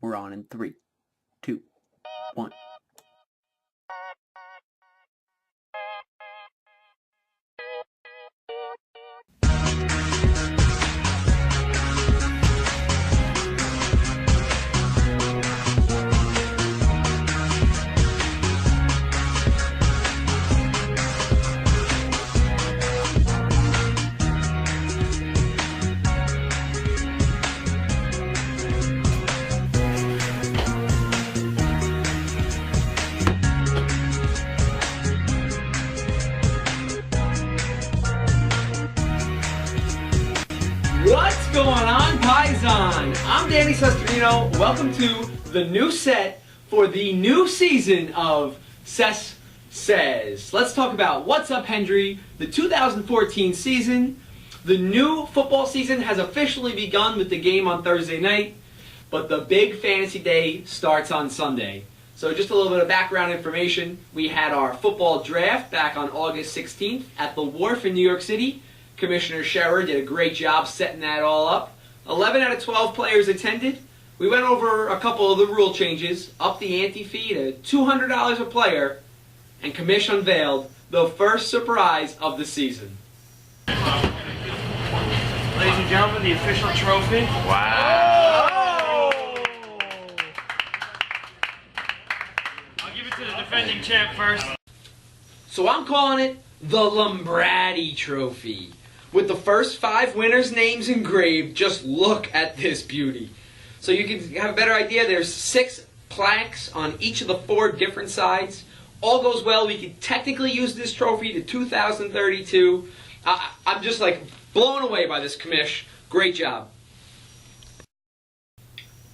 We're on in 3, 2, 1. What's going on, Paisan? I'm Danny Sesterino. Welcome to the new set for the new season of Ses Says. Let's talk about what's up, Hendry. The 2014 season. The new football season has officially begun with the game on Thursday night, but the big fantasy day starts on Sunday. So just a little bit of background information. We had our football draft back on August 16th at the Wharf in New York City. Commissioner Scherer did a great job setting that all up. 11 out of 12 players attended. We went over a couple of the rule changes, up the ante fee to $200 a player, and Commish unveiled the first surprise of the season. Ladies and gentlemen, the official trophy. Wow! I'll give it to the defending champ first. So I'm calling it the Lombardi Trophy. With the first 5 winners' names engraved, just look at this beauty. So you can have a better idea, there's 6 plaques on each of the 4 different sides. All goes well, we could technically use this trophy to 2032. I'm just like blown away by this, Commish. Great job.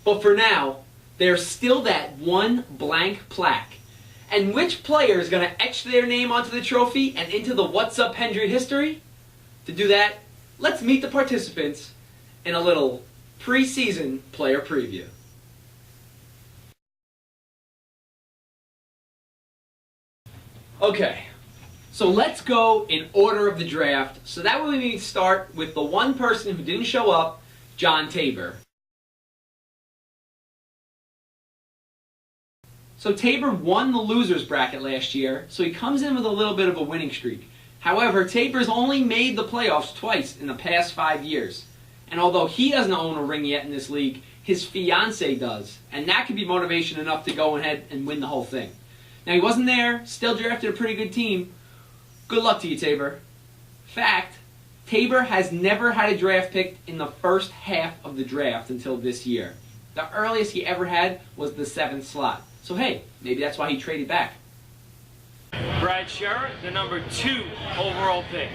But for now, there's still that one blank plaque. And which player is going to etch their name onto the trophy and into the What's Up Hendry history? To do that, let's meet the participants in a little preseason player preview. Okay, so let's go in order of the draft. So that way we start with the one person who didn't show up, John Tabor. So Tabor won the losers bracket last year, so he comes in with a little bit of a winning streak. However, Tabor's only made the playoffs twice in the past 5 years. And although he doesn't own a ring yet in this league, his fiancée does. And that could be motivation enough to go ahead and win the whole thing. Now, he wasn't there, still drafted a pretty good team. Good luck to you, Tabor. Fact, Tabor has never had a draft pick in the first half of the draft until this year. The earliest he ever had was the 7th slot. So hey, maybe that's why he traded back. Brad Scherer, the number 2 overall pick,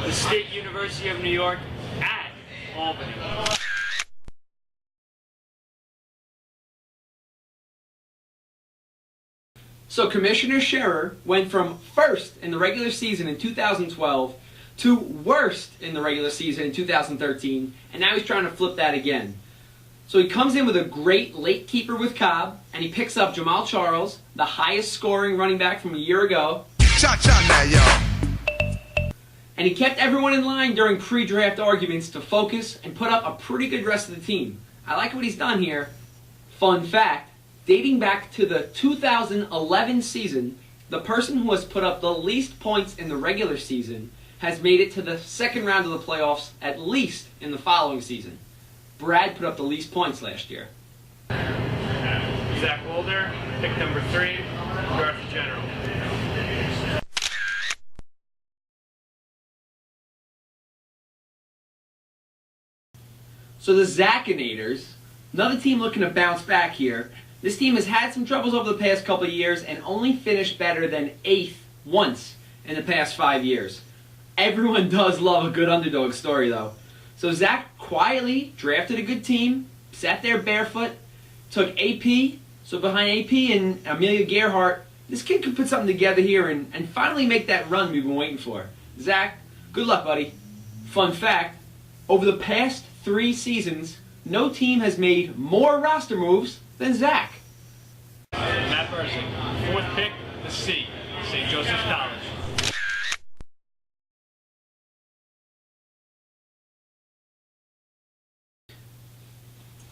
the State University of New York at Albany. So Commissioner Scherer went from first in the regular season in 2012 to worst in the regular season in 2013, and now he's trying to flip that again. So he comes in with a great late keeper with Cobb, and he picks up Jamal Charles, the highest scoring running back from a year ago. And he kept everyone in line during pre-draft arguments to focus and put up a pretty good rest of the team. I like what he's done here. Fun fact, dating back to the 2011 season, the person who has put up the least points in the regular season has made it to the second round of the playoffs at least in the following season. Brad put up the least points last year. Zach Wilder, pick number 3, Darth General. So the Zachinators, another team looking to bounce back here. This team has had some troubles over the past couple of years and only finished better than 8th once in the past 5 years. Everyone does love a good underdog story, though. So Zach quietly drafted a good team, sat there barefoot, took AP. So behind AP and Amelia Gerhardt, this kid could put something together here and finally make that run we've been waiting for. Zach, good luck, buddy. Fun fact, over the past 3 seasons, no team has made more roster moves than Zach. Matt Burzing, 4th pick, the C, St. Joseph's College.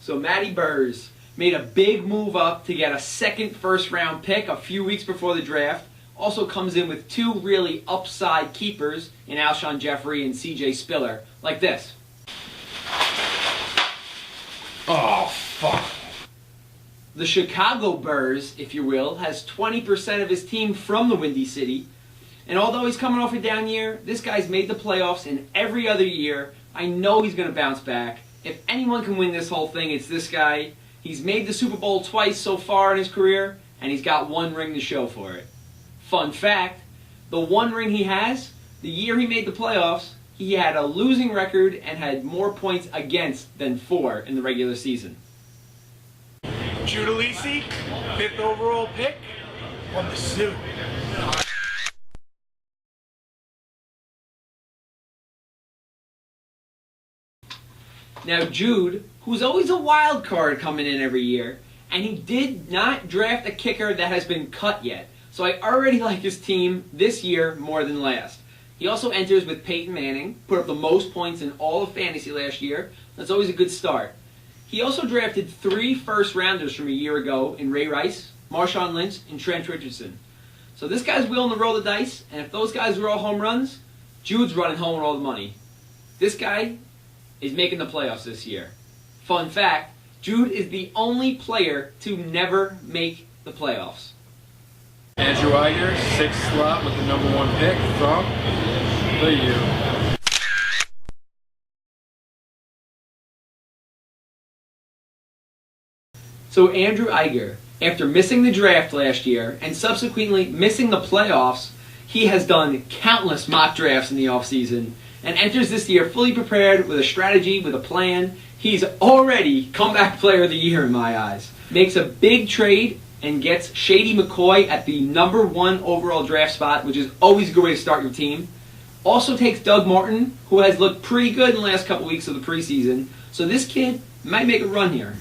So Matty Burrs, made a big move up to get a second first-round pick a few weeks before the draft. Also comes in with two really upside keepers in Alshon Jeffrey and C.J. Spiller, like this. Oh, fuck. The Chicago Bears, if you will, has 20% of his team from the Windy City. And although he's coming off a down year, this guy's made the playoffs in every other year. I know he's going to bounce back. If anyone can win this whole thing, it's this guy. He's made the Super Bowl twice so far in his career, and he's got one ring to show for it. Fun fact, the one ring he has, the year he made the playoffs, he had a losing record and had more points against than for in the regular season. Jude Alisi, 5th overall pick, won the suit. Now Jude, who's always a wild card coming in every year, and he did not draft a kicker that has been cut yet. So I already like his team this year more than last. He also enters with Peyton Manning, put up the most points in all of fantasy last year. That's always a good start. He also drafted 3 first-rounders from a year ago in Ray Rice, Marshawn Lynch, and Trent Richardson. So this guy's willing to roll the dice, and if those guys roll home runs, Jude's running home with all the money. This guy is making the playoffs this year. Fun fact, Jude is the only player to never make the playoffs. Andrew Iger, 6th slot with the number 1 pick from the U. So Andrew Iger, after missing the draft last year and subsequently missing the playoffs, he has done countless mock drafts in the offseason and enters this year fully prepared with a strategy, with a plan. He's already comeback player of the year in my eyes. Makes a big trade and gets Shady McCoy at the number 1 overall draft spot, which is always a good way to start your team. Also takes Doug Martin, who has looked pretty good in the last couple weeks of the preseason. So this kid might make a run here.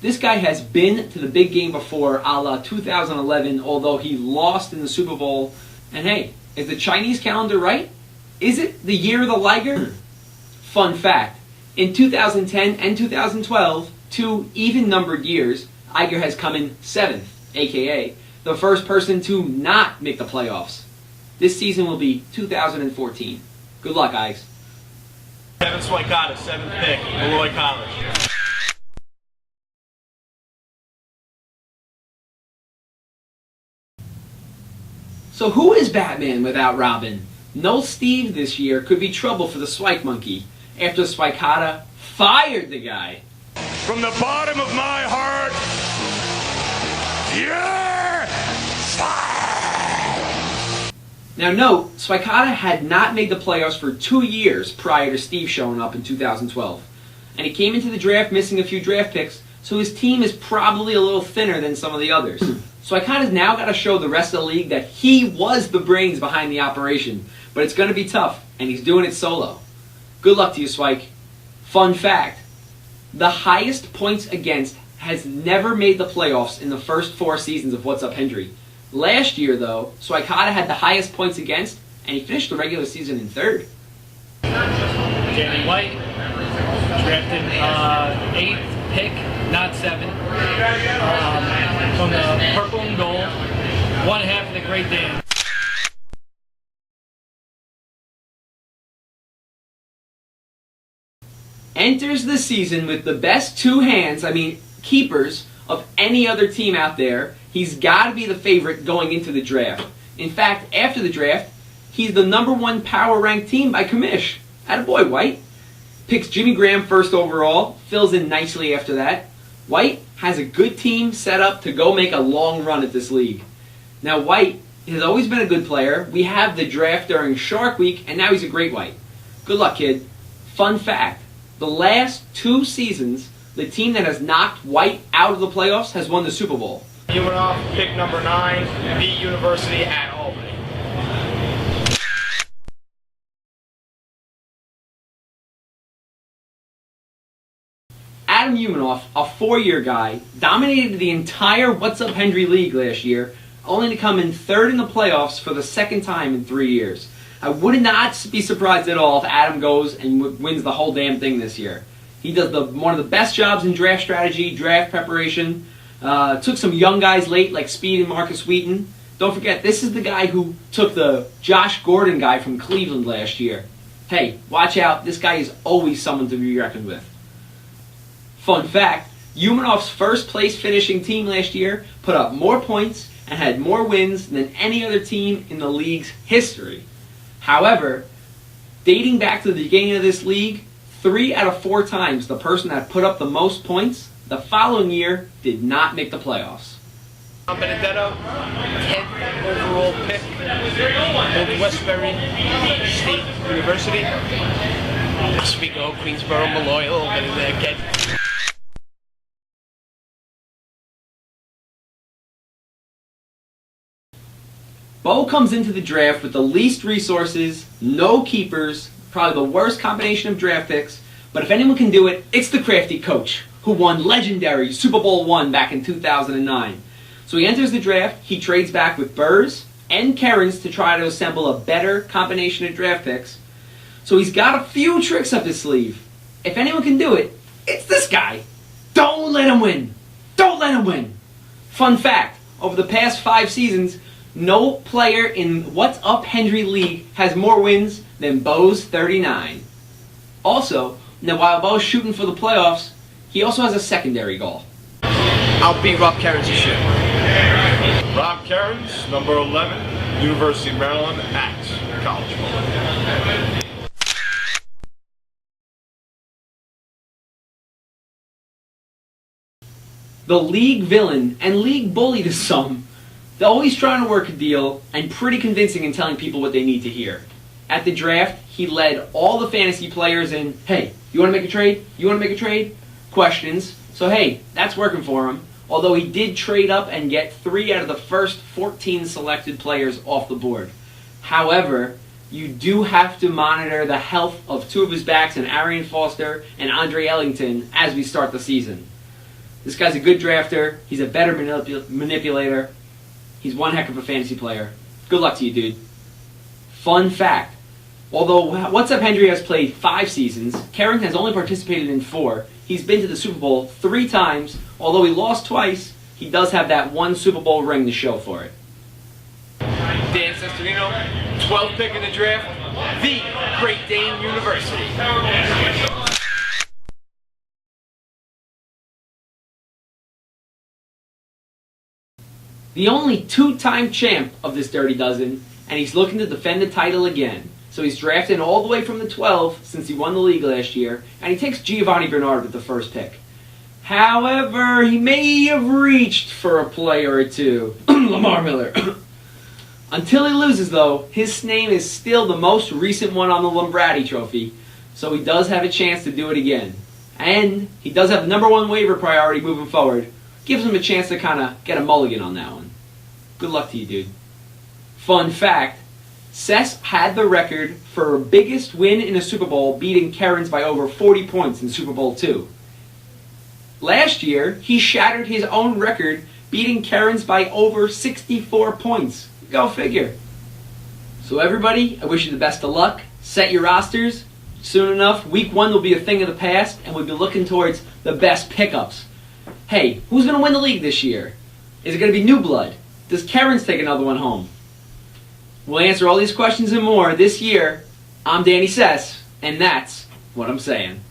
This guy has been to the big game before, a la 2011, although he lost in the Super Bowl. And hey, is the Chinese calendar right? Is it the year of the Liger? Fun fact, in 2010 and 2012, 2 even-numbered years, Iger has come in 7th, a.k.a. the first person to not make the playoffs. This season will be 2014. Good luck, guys. Kevin Swikata, 7th pick, Malloy College. So who is Batman without Robin? No Steve this year could be trouble for the Swike Monkey after Swikata fired the guy. From the bottom of my heart, you're fired! Now note, Swikata had not made the playoffs for 2 years prior to Steve showing up in 2012. And he came into the draft missing a few draft picks, so his team is probably a little thinner than some of the others. Swikata's now got to show the rest of the league that he was the brains behind the operation. But it's going to be tough, and he's doing it solo. Good luck to you, Swike. Fun fact, the highest points against has never made the playoffs in the first 4 seasons of What's Up Hendry. Last year, though, Swikata had the highest points against, and he finished the regular season in 3rd. Danny White, drafted 8th pick, not 7th, from the Purple and Gold, 1/2 of the Great Dane. Enters the season with the best 2 hands, keepers, of any other team out there. He's got to be the favorite going into the draft. In fact, after the draft, he's the number 1 power-ranked team by commish. Attaboy, White. Picks Jimmy Graham 1st overall, fills in nicely after that. White has a good team set up to go make a long run at this league. Now, White has always been a good player. We have the draft during Shark Week, and now he's a great White. Good luck, kid. Fun fact, the last 2 seasons, the team that has knocked White out of the playoffs has won the Super Bowl. Umanoff, pick number 9, beat University at Albany. Adam Umanoff, a 4-year guy, dominated the entire What's Up Hendry League last year, only to come in 3rd in the playoffs for the 2nd time in 3 years. I would not be surprised at all if Adam goes and wins the whole damn thing this year. He does one of the best jobs in draft strategy, draft preparation. Took some young guys late like Speed and Marcus Wheaton. Don't forget, this is the guy who took the Josh Gordon guy from Cleveland last year. Hey, watch out. This guy is always someone to be reckoned with. Fun fact, Umanov's first place finishing team last year put up more points and had more wins than any other team in the league's history. However, dating back to the beginning of this league, 3 out of 4 times the person that put up the most points the following year did not make the playoffs. Benedetto, 10th overall pick, Old Westbury State University. Speaking of Queensboro, Malloy, a little bit of there again. Bo comes into the draft with the least resources, no keepers, probably the worst combination of draft picks, but if anyone can do it, it's the crafty coach who won legendary Super Bowl I back in 2009. So he enters the draft, he trades back with Burrs and Kerins to try to assemble a better combination of draft picks. So he's got a few tricks up his sleeve. If anyone can do it, it's this guy. Don't let him win. Don't let him win. Fun fact, over the past 5 seasons, no player in What's Up Hendry League has more wins than Bo's 39. Also, now while Bo's shooting for the playoffs, he also has a secondary goal. I'll beat Rob Kerins' shit. Rob Kerins, number 11, University of Maryland, Axe College. The league villain and league bully to some. They're always trying to work a deal and pretty convincing in telling people what they need to hear. At the draft, he led all the fantasy players in, hey, you want to make a trade? You want to make a trade? Questions. So hey, that's working for him. Although he did trade up and get 3 out of the first 14 selected players off the board. However, you do have to monitor the health of 2 of his backs in Arian Foster and Andre Ellington as we start the season. This guy's a good drafter. He's a better manipulator. He's one heck of a fantasy player. Good luck to you, dude. Fun fact. Although What's Up Hendry has played 5 seasons, Kerins has only participated in 4. He's been to the Super Bowl 3 times. Although he lost twice, he does have that 1 Super Bowl ring to show for it. Dan Sestorino, 12th pick in the draft, the Great Dane University. The only 2-time champ of this Dirty Dozen, and he's looking to defend the title again. So he's drafted all the way from the 12 since he won the league last year, and he takes Giovanni Bernard with the first pick. However, he may have reached for a player or two. Lamar Miller. Until he loses, though, his name is still the most recent one on the Lombardi Trophy, so he does have a chance to do it again. And he does have the #1 waiver priority moving forward. Gives him a chance to kind of get a mulligan on that one. Good luck to you, dude. Fun fact, Sess had the record for biggest win in a Super Bowl, beating Kerins by over 40 points in Super Bowl II. Last year, he shattered his own record, beating Kerins by over 64 points. Go figure. So everybody, I wish you the best of luck. Set your rosters. Soon enough, week 1 will be a thing of the past, and we'll be looking towards the best pickups. Hey, who's going to win the league this year? Is it going to be new blood? Does Kerins take another one home? We'll answer all these questions and more this year. I'm Danny Sess, and that's what I'm saying.